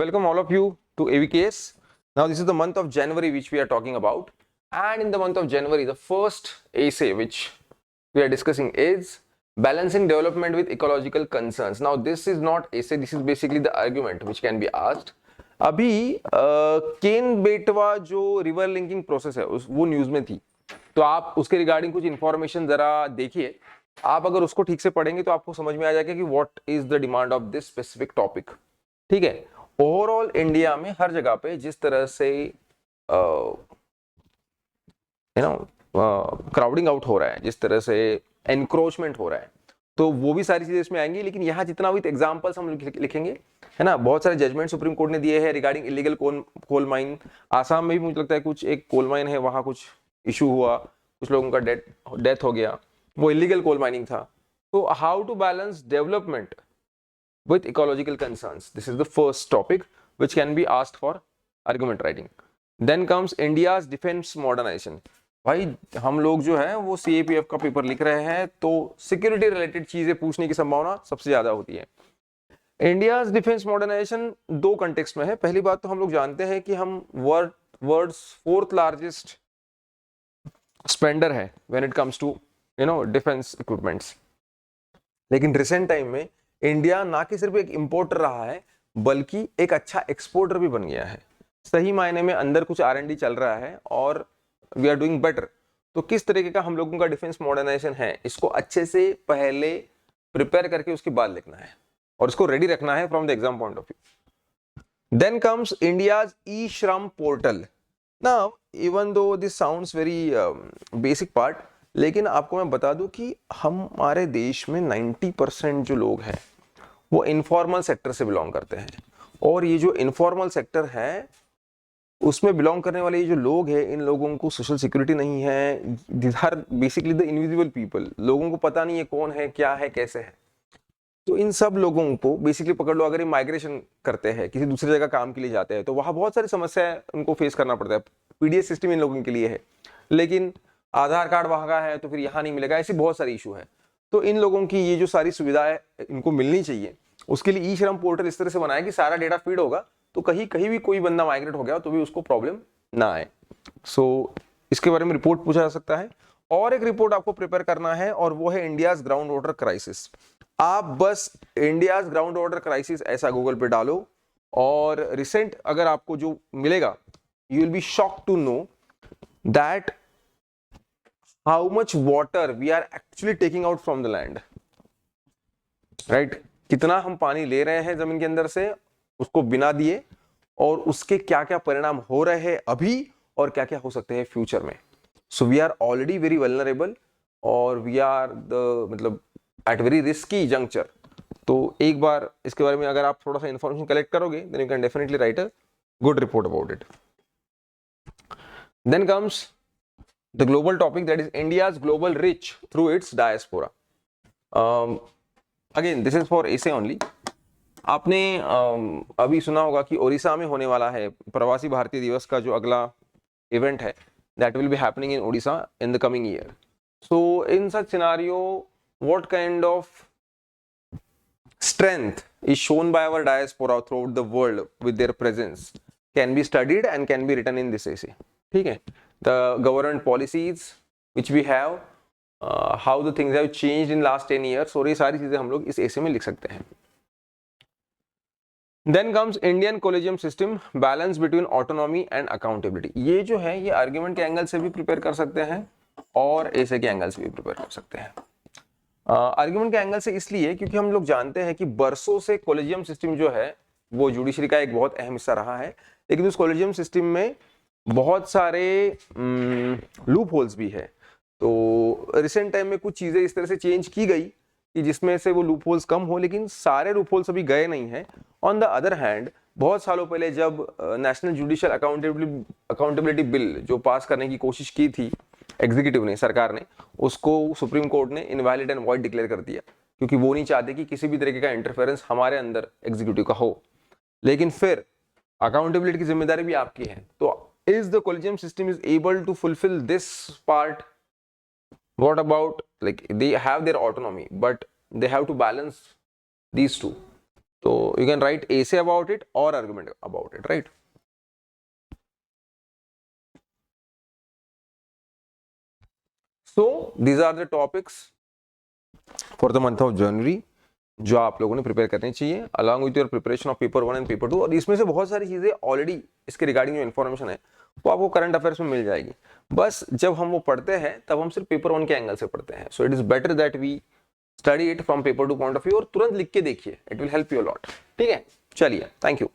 welcome all of you to AVKS. Now this is the month of January which we are talking about, and in the month of January the first essay which we are discussing is balancing development with ecological concerns. Now this is not essay, this is basically the argument which can be asked. अभी केन बेटवा जो river linking process है वो news में थी, तो आप उसके रिगार्डिंग कुछ इंफॉर्मेशन जरा देखिए. आप अगर उसको ठीक से पढ़ेंगे तो आपको समझ में आ जाएगा कि what is the demand of this specific topic. ठीक है, ओवरऑल इंडिया में हर जगह पे जिस तरह से क्राउडिंग आउट हो रहा है, जिस तरह से एनक्रोचमेंट हो रहा है, तो वो भी सारी चीजें इसमें आएंगी. लेकिन यहाँ जितना विद एग्जांपल्स हम लिखेंगे, है ना, बहुत सारे जजमेंट सुप्रीम कोर्ट ने दिए हैं regarding illegal coal mine. Assam में भी मुझे लगता है कुछ एक कोल माइन है, वहां कुछ इशू हुआ, कुछ लोगों का डेथ हो गया, वो इलीगल कोल माइनिंग था. तो how to balance development with ecological concerns, this is the first topic which can be asked for argument writing. Then comes India's defense modernization. भाई हम लोग जो है वो CAPF का पेपर लिख रहे हैं, तो सिक्योरिटी रिलेटेड चीजें पूछने की संभावना सबसे ज्यादा होती है. इंडियाज डिफेंस मॉडर्नाइजेशन दो कंटेक्स्ट में है. पहली बात तो हम लोग जानते हैं कि हम वर्ल्ड्स फोर्थ लार्जेस्ट स्पेंडर है when it comes to defence equipments. लेकिन रिसेंट टाइम में इंडिया ना कि सिर्फ एक इंपोर्टर रहा है, बल्कि एक अच्छा एक्सपोर्टर भी बन गया है. सही मायने में अंदर कुछ R&D चल रहा है और वी आर डूइंग बेटर. तो किस तरीके का हम लोगों का डिफेंस मॉडर्नाइजेशन है, इसको अच्छे से पहले प्रिपेयर करके उसके बाद लिखना है और इसको रेडी रखना है from the exam point of view. Then comes India's e Shram portal. Now even though this sounds very basic part, लेकिन आपको मैं बता दूं कि हमारे देश में 90% जो लोग हैं वो इनफॉर्मल सेक्टर से बिलोंग करते हैं. और ये जो इनफॉर्मल सेक्टर है उसमें बिलोंग करने वाले ये जो लोग हैं, इन लोगों को सोशल सिक्योरिटी नहीं है. These are basically the invisible people. लोगों को पता नहीं है कौन है, क्या है, कैसे है. तो इन सब लोगों को बेसिकली पकड़ लो, अगर ये माइग्रेशन करते हैं, किसी दूसरी जगह काम के लिए जाते हैं, तो वहां बहुत सारी समस्याएं उनको फेस करना पड़ता है. पीडीएस सिस्टम इन लोगों के लिए है, लेकिन आधार कार्ड वहां का है तो फिर यहाँ नहीं मिलेगा. ऐसी बहुत सारी इशू है. तो इन लोगों की ये जो सारी सुविधाएं इनको मिलनी चाहिए, उसके लिए ई श्रम पोर्टल इस तरह से बनाया कि सारा डेटा फीड होगा, तो कहीं भी कोई बंदा माइग्रेट हो गया तो भी उसको प्रॉब्लम ना आए. सो इसके बारे में रिपोर्ट पूछा जा सकता है. और एक रिपोर्ट आपको प्रिपेयर करना है और वो है इंडियाज ग्राउंड वाटर क्राइसिस. आप बस इंडियाज ग्राउंड वाटर क्राइसिस ऐसा गूगल पे डालो और रिसेंट अगर आपको जो मिलेगा, you will be shocked to know that how much water we are actually taking out from the land, right? कितना हम पानी ले रहे हैं जमीन के अंदर से उसको बिना दिए, और उसके क्या क्या परिणाम हो रहे हैं अभी और क्या क्या हो सकते हैं फ्यूचर में. So we are already very vulnerable और वी आर मतलब एट वेरी रिस्की जंक्चर. तो एक बार इसके बारे में अगर आप थोड़ा सा इंफॉर्मेशन कलेक्ट करोगे, then you can definitely write a good report about it. Then comes the global topic, that is India's global reach through its diaspora. Again this is for essay only. आपने अभी सुना होगा कि ओडिशा में होने वाला है प्रवासी भारतीय दिवस का जो अगला इवेंट है, that will be happening in Odisha in the coming year. So in such scenario, what kind of strength is shown by our diaspora throughout the world with their presence can be studied and can be written in this essay. ठीक है, the government policies which we have, how the things have changed in last 10 years, और ये सारी चीजें हम लोग इस essay में लिख सकते हैं. Then comes Indian collegium system, balance between autonomy and accountability. ये जो है ये आर्ग्यूमेंट के एंगल से भी प्रिपेयर कर सकते हैं और essay के एंगल से भी प्रिपेयर कर सकते हैं. आर्ग्यूमेंट के एंगल से इसलिए क्योंकि हम लोग जानते हैं कि बरसों से कॉलेजियम सिस्टम जो है वो जुडिशरी का एक बहुत अहम हिस्सा रहा है, लेकिन उस कॉलेजियम सिस्टम में बहुत सारे लूप होल्स भी है. तो रिसेंट टाइम में कुछ चीजें इस तरह से चेंज की गई कि जिसमें से वो लूप होल्स कम हो, लेकिन सारे लूप होल्स अभी गए नहीं हैं. ऑन द अदर हैंड, बहुत सालों पहले जब नेशनल जुडिशियल अकाउंटेबिलिटी बिल जो पास करने की कोशिश की थी एग्जीक्यूटिव ने, सरकार ने, उसको सुप्रीम कोर्ट ने इनवैलिड एंड वॉइड डिक्लेयर कर दिया, क्योंकि वो नहीं चाहते कि किसी भी तरीके का इंटरफेरेंस हमारे अंदर एग्जीक्यूटिव का हो. लेकिन फिर अकाउंटेबिलिटी की जिम्मेदारी भी आपकी है. तो is the collegium system is able to fulfill this part? What about, like, they have their autonomy but they have to balance these two. तो यू कैन राइट ऐसे अबाउट इट और argument about it, right. So these are the topics for the month of January जो आप लोगों ने prepare करनी चाहिए along with your preparation of paper 1 and paper 2। और इसमें से बहुत सारी चीजें ऑलरेडी इसके रिगार्डिंग जो इन्फॉर्मेशन है वो आपको करंट अफेयर्स में मिल जाएगी। बस जब हम वो पढ़ते हैं तब हम सिर्फ पेपर 1 के एंगल से पढ़ते हैं। So it is better that we study it from paper 2 point of view और तुरंत लिख के देखिए, it will help you lot. ठीक है, चलिए, थैंक यू।